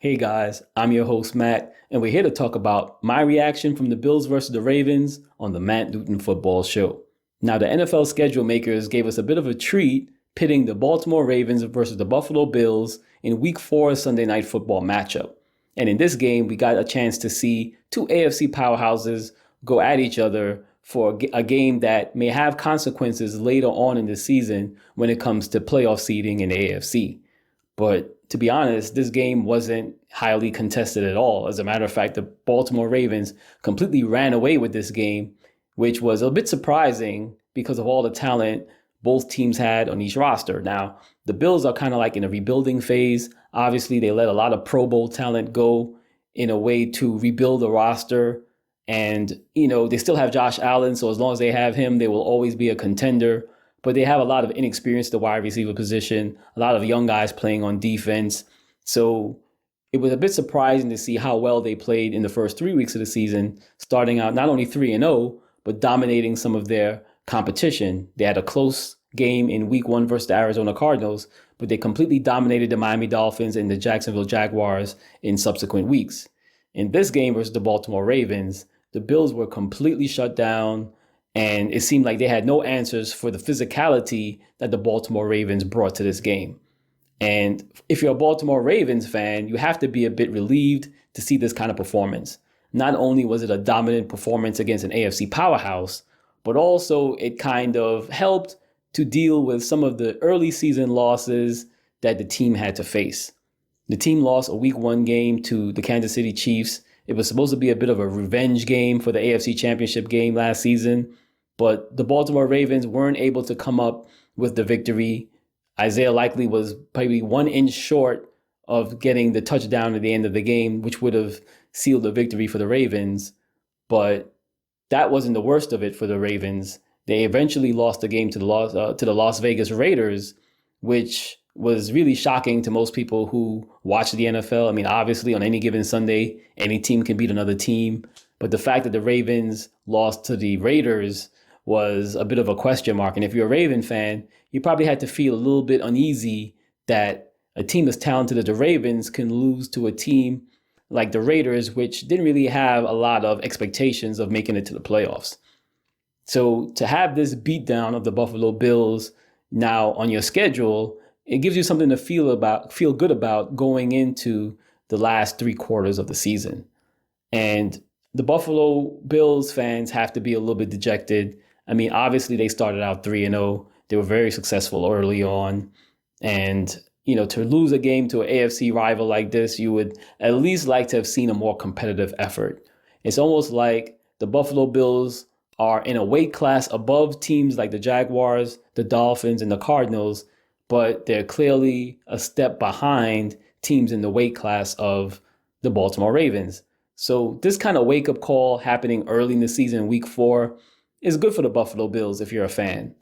Hey guys, I'm your host Matt, and we're here to talk about my reaction from the Bills versus the Ravens on the Matt Newton Football Show. Now, the NFL schedule makers gave us a bit of a treat pitting the Baltimore Ravens versus the Buffalo Bills in Week 4 Sunday Night Football matchup. And in this game, we got a chance to see two AFC powerhouses go at each other for a game that may have consequences later on in the season when it comes to playoff seeding in the AFC. But to be honest, this game wasn't highly contested at all. As a matter of fact, the Baltimore Ravens completely ran away with this game, which was a bit surprising because of all the talent both teams had on each roster. Now, the Bills are kind of like in a rebuilding phase. Obviously, they let a lot of Pro Bowl talent go in a way to rebuild the roster. And, they still have Josh Allen. So as long as they have him, they will always be a contender. But they have a lot of inexperience at the wide receiver position, a lot of young guys playing on defense. So it was a bit surprising to see how well they played in the first 3 weeks of the season, starting out not only 3-0, but dominating some of their competition. They had a close game in Week 1 versus the Arizona Cardinals, but they completely dominated the Miami Dolphins and the Jacksonville Jaguars in subsequent weeks. In this game versus the Baltimore Ravens, the Bills were completely shut down. And it seemed like they had no answers for the physicality that the Baltimore Ravens brought to this game. And if you're a Baltimore Ravens fan, you have to be a bit relieved to see this kind of performance. Not only was it a dominant performance against an AFC powerhouse, but also it kind of helped to deal with some of the early season losses that the team had to face. The team lost a Week 1 game to the Kansas City Chiefs. It was supposed to be a bit of a revenge game for the AFC Championship game last season, but the Baltimore Ravens weren't able to come up with the victory. Isaiah Likely was probably 1 inch short of getting the touchdown at the end of the game, which would have sealed the victory for the Ravens. But that wasn't the worst of it for the Ravens. They eventually lost the game to the Las Vegas Raiders, which was really shocking to most people who watch the NFL. I mean, obviously, on any given Sunday, any team can beat another team. But the fact that the Ravens lost to the Raiders was a bit of a question mark. And if you're a Raven fan, you probably had to feel a little bit uneasy that a team as talented as the Ravens can lose to a team like the Raiders, which didn't really have a lot of expectations of making it to the playoffs. So to have this beatdown of the Buffalo Bills now on your schedule, it gives you something to feel good about going into the last 3 quarters of the season. And the Buffalo Bills fans have to be a little bit dejected. I mean, obviously they started out 3-0. They were very successful early on. And, to lose a game to an AFC rival like this, you would at least like to have seen a more competitive effort. It's almost like the Buffalo Bills are in a weight class above teams like the Jaguars, the Dolphins, and the Cardinals, but they're clearly a step behind teams in the weight class of the Baltimore Ravens. So this kind of wake-up call happening early in the season, Week 4, is good for the Buffalo Bills if you're a fan.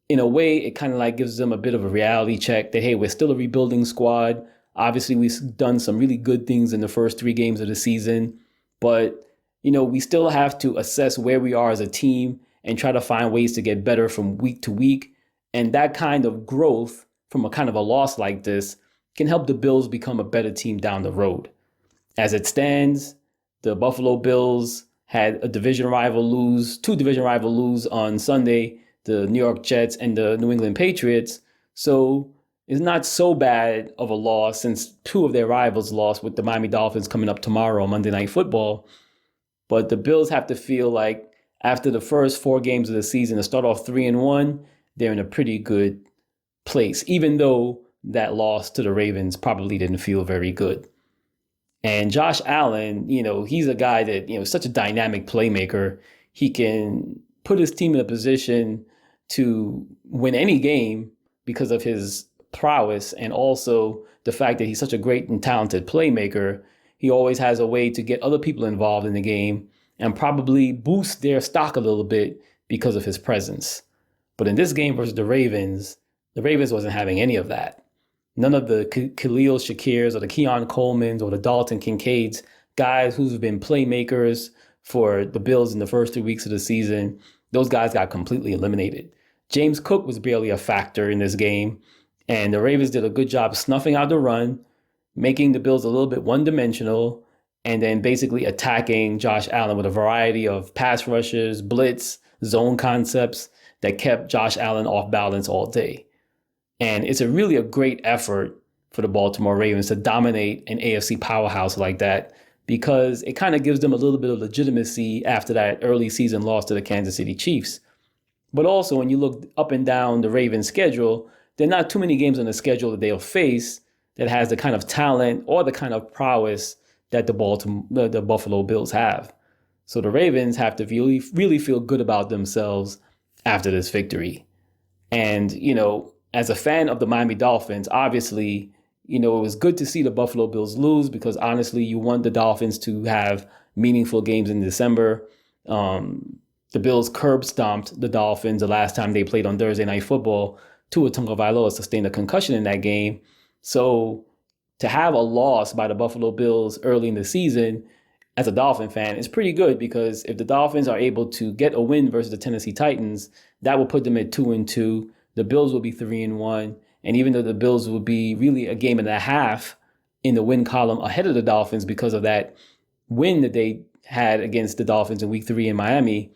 In a way, it kind of like gives them a bit of a reality check that, hey, we're still a rebuilding squad. Obviously, we've done some really good things in the first 3 games of the season, but, we still have to assess where we are as a team and try to find ways to get better from week to week. And that kind of growth from a kind of a loss like this can help the Bills become a better team down the road. As it stands, the Buffalo Bills had two division rival lose on Sunday, the New York Jets and the New England Patriots. So it's not so bad of a loss since 2 of their rivals lost, with the Miami Dolphins coming up tomorrow on Monday Night Football. But the Bills have to feel like after the first 4 games of the season, to start off 3-1, they're in a pretty good place, even though that loss to the Ravens probably didn't feel very good. And Josh Allen, he's a guy that, such a dynamic playmaker. He can put his team in a position to win any game because of his prowess, and also the fact that he's such a great and talented playmaker. He always has a way to get other people involved in the game and probably boost their stock a little bit because of his presence. But in this game versus the Ravens wasn't having any of that. None of the Khalil Shakirs or the Keon Colemans or the Dalton Kincaids, guys who've been playmakers for the Bills in the first 2 weeks of the season, those guys got completely eliminated. James Cook was barely a factor in this game, and the Ravens did a good job snuffing out the run. making the Bills a little bit one-dimensional, and then basically attacking Josh Allen with a variety of pass rushes, blitz, zone concepts that kept Josh Allen off balance all day. And it's really a great effort for the Baltimore Ravens to dominate an AFC powerhouse like that, because it kind of gives them a little bit of legitimacy after that early season loss to the Kansas City Chiefs. But also, when you look up and down the Ravens schedule, there are not too many games on the schedule that they'll face that has the kind of talent or the kind of prowess that the Buffalo Bills have. So the Ravens have to really feel good about themselves after this victory. And, as a fan of the Miami Dolphins, obviously, it was good to see the Buffalo Bills lose, because honestly, you want the Dolphins to have meaningful games in December. The Bills curb stomped the Dolphins the last time they played on Thursday Night Football. Tua Tagovailoa sustained a concussion in that game. So to have a loss by the Buffalo Bills early in the season as a Dolphin fan is pretty good, because if the Dolphins are able to get a win versus the Tennessee Titans, that will put them at 2-2. The Bills will be 3-1. And even though the Bills will be really a game and a half in the win column ahead of the Dolphins because of that win that they had against the Dolphins in Week 3 in Miami,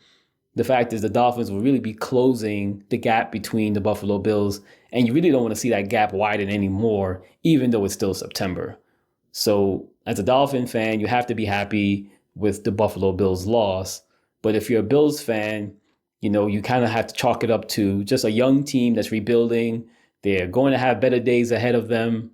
the fact is the Dolphins will really be closing the gap between the Buffalo Bills, and you really don't want to see that gap widen anymore, even though it's still September. So as a Dolphin fan, you have to be happy with the Buffalo Bills loss. But if you're a Bills fan, you kind of have to chalk it up to just a young team that's rebuilding. They're going to have better days ahead of them.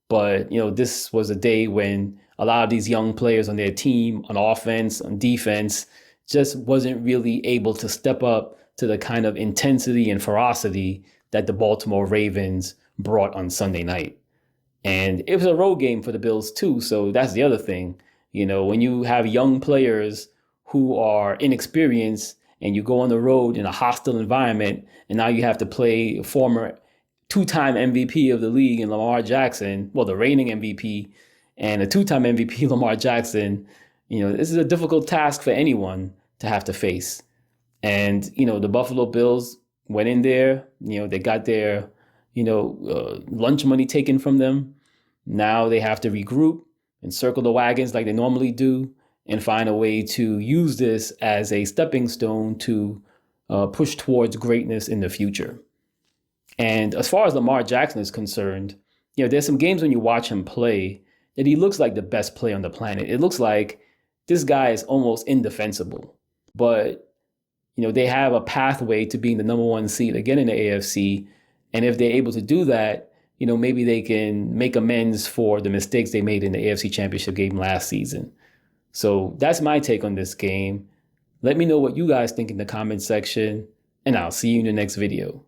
But, this was a day when a lot of these young players on their team, on offense, on defense, just wasn't really able to step up to the kind of intensity and ferocity that the Baltimore Ravens brought on Sunday night. And it was a road game for the Bills too, so that's the other thing. When you have young players who are inexperienced and you go on the road in a hostile environment, and now you have to play a former two-time MVP of the league in Lamar Jackson, well, the reigning MVP, and a two-time MVP Lamar Jackson, this is a difficult task for anyone to have to face. And, the Buffalo Bills went in there, they got their, lunch money taken from them. Now they have to regroup and circle the wagons like they normally do and find a way to use this as a stepping stone to push towards greatness in the future. And as far as Lamar Jackson is concerned, there's some games when you watch him play that he looks like the best player on the planet. It looks like this guy is almost indefensible. But, they have a pathway to being the number one seed again in the AFC. And if they're able to do that, maybe they can make amends for the mistakes they made in the AFC Championship game last season. So that's my take on this game. Let me know what you guys think in the comment section, and I'll see you in the next video.